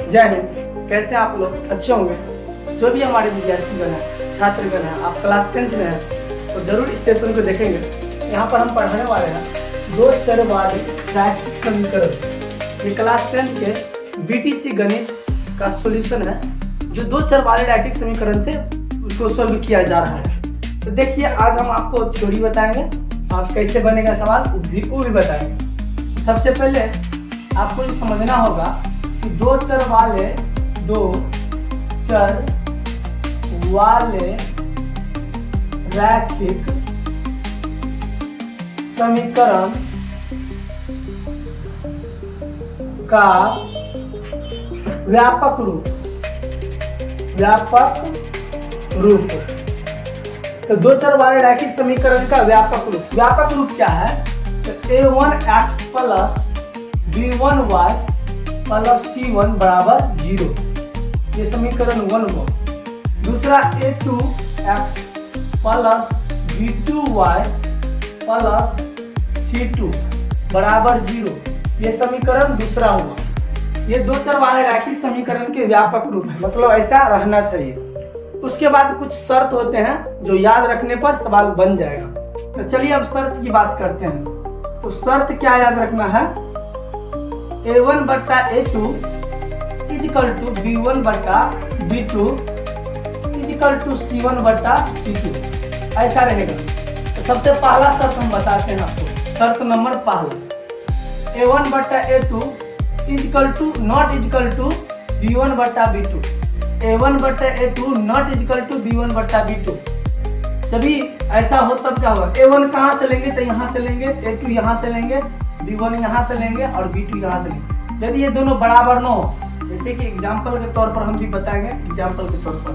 जय हिंद। कैसे हैं आप लोग? अच्छे होंगे। जो भी हमारे विद्यार्थीगण हैं, छात्रगण हैं, आप क्लास 10th में हैं तो जरूर इस सेशन को देखेंगे। यहाँ पर हम पढ़ाने वाले हैं दो चर वाले रैखिक समीकरण। ये क्लास 10th के बीटीसी गणित का सॉल्यूशन है, जो दो चर वाले रैखिक समीकरण से उसको सोल्व किया जा रहा है। तो देखिए, आज हम आपको थ्योरी बताएंगे, आप कैसे बनेगा सवाल वो भी बताएंगे। सबसे पहले आपको ये समझना होगा कि दो चर वाले रैखिक समीकरण का व्यापक रूप। तो दो चर वाले रैखिक समीकरण का व्यापक रूप क्या है? तो a1x plus b1y plus c1 बराबर 0, ये समीकरण 1 हुआ। दूसरा a2x plus b2y plus c2 बराबर 0, ये समीकरण दूसरा हुआ। ये दो चर वाले रैखिक समीकरण के व्यापक रूप है, मतलब ऐसा रहना चाहिए। उसके बाद कुछ शर्त होते हैं जो याद रखने पर सवाल बन जाएगा। तो चलिए अब शर्त की बात करते हैं। तो शर्त क्या याद रखना है? a1 बट्टा a2 इजिकल टू b1 बट्टा b2 इजिकल टू c1 बट्टा c2, ऐसा रहेगा। तो सबसे पहला शर्त हम बताते हैं आपको। शर्त नंबर पहला, a1 बट्टा a2 is equal to not is equal to b1 बट्टा b2, a1 बट्टा a2 not is equal to b1 बट्टा b2। जब ऐसा हो तब क्या होगा? a1 कहाँ से लेंगे? तो यहाँ से लेंगे, a2 यहाँ से लेंगे, b1 यहाँ से लेंगे और b2 यहाँ से लेंगे। यदि ये दोनों बराबर न हो, जैसे कि एग्जाम्पल के तौर पर हम भी बताएंगे। एग्जाम्पल के तौर पर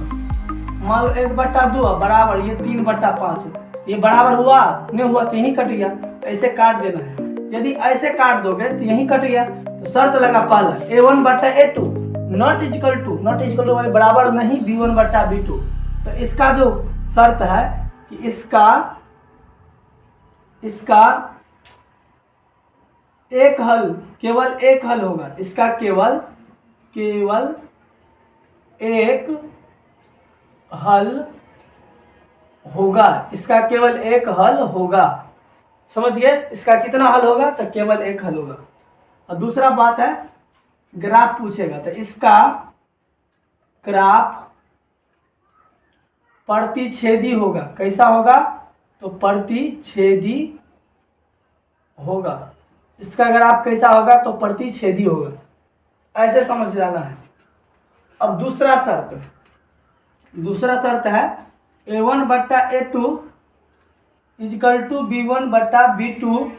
मान लो 1/2 बराबर ये 3/5, ये बराबर हुआ नहीं हुआ तो यही कट गया, ऐसे काट देना है। यदि ऐसे काट दोगे तो यही कट गया। तो शर्त लगा पहला, a1 बट्टा a2 नॉट इजिकल टू वाले बराबर नहीं b1 बट्टा b2। तो इसका जो शर्त है कि इसका एक हल, केवल एक हल होगा। इसका केवल एक हल होगा। इसका केवल एक हल होगा। समझ गए? इसका कितना हल होगा? तो केवल एक हल होगा। और दूसरा बात है, ग्राफ पूछेगा तो इसका ग्राफ प्रतिच्छेदी होगा। कैसा होगा? तो प्रतिच्छेदी होगा। इसका ग्राफ कैसा होगा? तो प्रतिच्छेदी होगा। ऐसे समझ जाना है। अब दूसरा शर्त है a1 बट्टा a2 इजिकल टू b1 बट्टा b2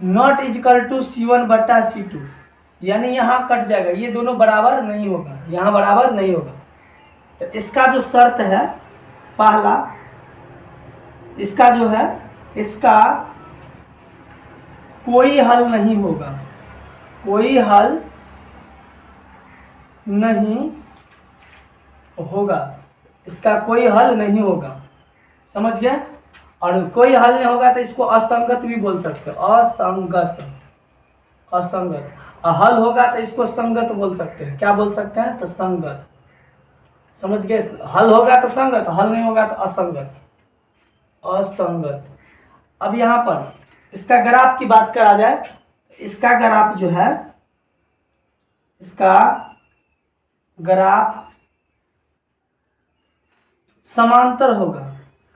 not is equal to c1 बट्टा c2, यानी यहाँ कट जाएगा, ये दोनों बराबर नहीं होगा, यहाँ बराबर नहीं होगा। तो इसका जो शर्त है पहला, इसका जो है, इसका कोई हल नहीं होगा, कोई हल नहीं होगा। इसका कोई हल नहीं होगा। समझ गए? और कोई हल नहीं होगा तो इसको असंगत भी बोल सकते हो। असंगत। हल होगा तो इसको संगत बोल सकते हैं। क्या बोल सकते हैं? तो संगत। समझ गए? हल होगा तो संगत, हल नहीं होगा तो असंगत। अब यहाँ पर इसका ग्राफ की बात करा जाए, इसका ग्राफ जो है, इसका ग्राफ समांतर होगा।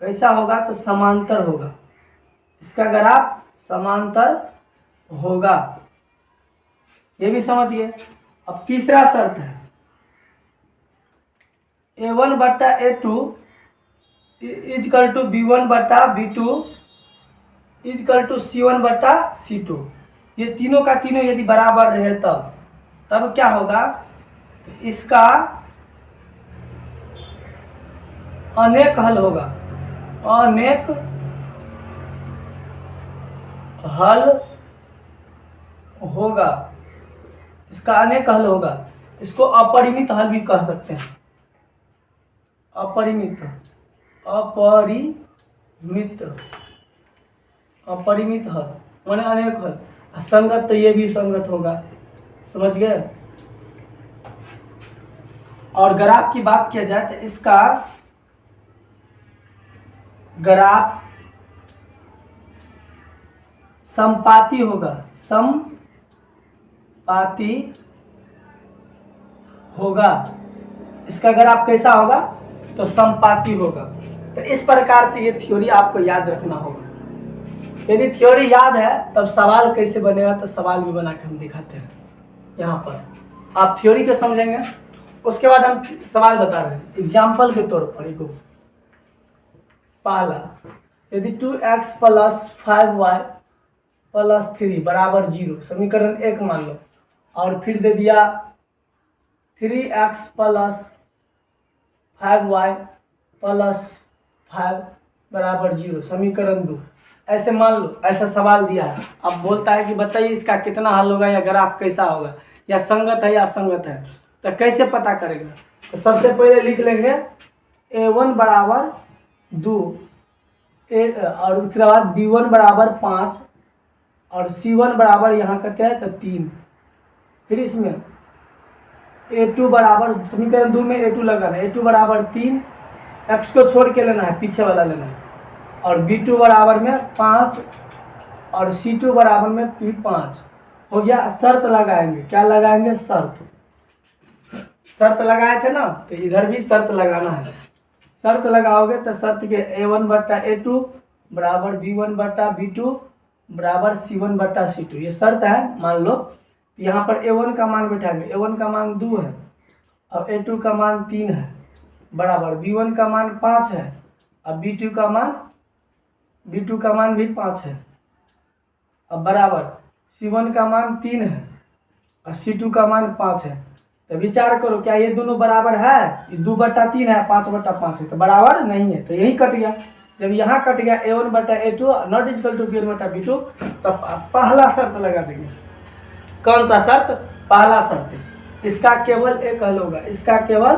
कैसा होगा? तो समांतर होगा। इसका ग्राफ समांतर होगा, ये भी समझ गए। अब तीसरा शर्त है a1 बट्टा a2 इजिकल टू b1 बट्टा b2 इजिकल टू c1 बट्टा c2। ये तीनों का तीनों यदि बराबर रहे तब क्या होगा? इसका अनेक हल होगा। अनेक हल होगा। इसका अनेक हल होगा। इसको अपरिमित हल भी कह सकते हैं। अपरिमित हल माने अनेक हल। संगत तो ये भी संगत होगा। समझ गए? और ग्राफ की बात किया जाए तो इसका ग्राफ समपाती होगा, समपाती होगा। इसका ग्राफ कैसा होगा? तो समपाती होगा। तो इस प्रकार से ये थ्योरी आपको याद रखना होगा। यदि थ्योरी याद है तब सवाल कैसे बनेगा, तो सवाल भी बना के हम दिखाते हैं। यहाँ पर आप थ्योरी को समझेंगे, उसके बाद हम सवाल बता रहे हैं एग्जाम्पल के तौर पर। एक पहला, यदि 2x + 5y + 3 = 0, समीकरण 1 मान लो, और फिर दे दिया 3x + 5y + 5 = 0, समीकरण 2। ऐसे मान लो, ऐसा सवाल दिया है। अब बोलता है कि बताइए इसका कितना हल होगा, या ग्राफ कैसा होगा, या संगत है या असंगत है। तो कैसे पता करेंगे? तो सबसे पहले लिख लेंगे a1 = 2 और उसके बाद b1 = 5 और c1 बराबर यहाँ का क्या है तो 3। फिर इसमें a2 बराबर, समीकरण 2 में a2 लगाना है, a2 = 3, x को छोड़ के लेना है, पीछे वाला लेना है, और b2 बराबर में 5 और c2 बराबर में 5 हो गया। शर्त लगाएंगे, क्या लगाएंगे? शर्त लगाए थे ना, तो इधर भी शर्त लगाना है। शर्त लगाओगे तो शर्त के a1/a2 = b1/b2 = c1/c2, ये शर्त है। मान लो यहाँ पर a1 का मान बैठाएंगे, a1 का मान 2 है और a2 का मान 3 है, बराबर b1 का मान 5 है और b2 का मान भी 5 है, अब बराबर c1 का मान 3 है और c2 का मान 5 है। तो विचार करो, क्या ये दोनों बराबर है? ये 2/3 है, 5/5 है, तो बराबर नहीं है, तो यही कट गया। जब यहाँ कट गया a1/a2 ≠ b1/b2, तब पहला शर्त लगा देंगे। कौन सा शर्त? पहला शर्त। इसका केवल एक हल होगा, इसका केवल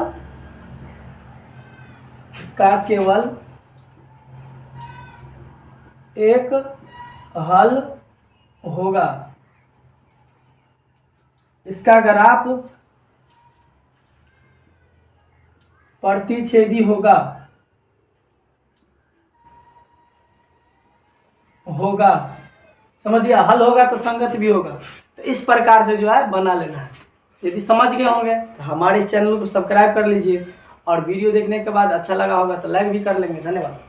एक हल होगा। इसका ग्राफ प्रतिच्छेदी होगा समझिए, हल होगा तो संगत भी होगा। तो इस प्रकार से जो है बना लेना है। यदि समझ गए होंगे तो हमारे इस चैनल को सब्सक्राइब कर लीजिए, और वीडियो देखने के बाद अच्छा लगा होगा तो लाइक भी कर लेंगे। धन्यवाद।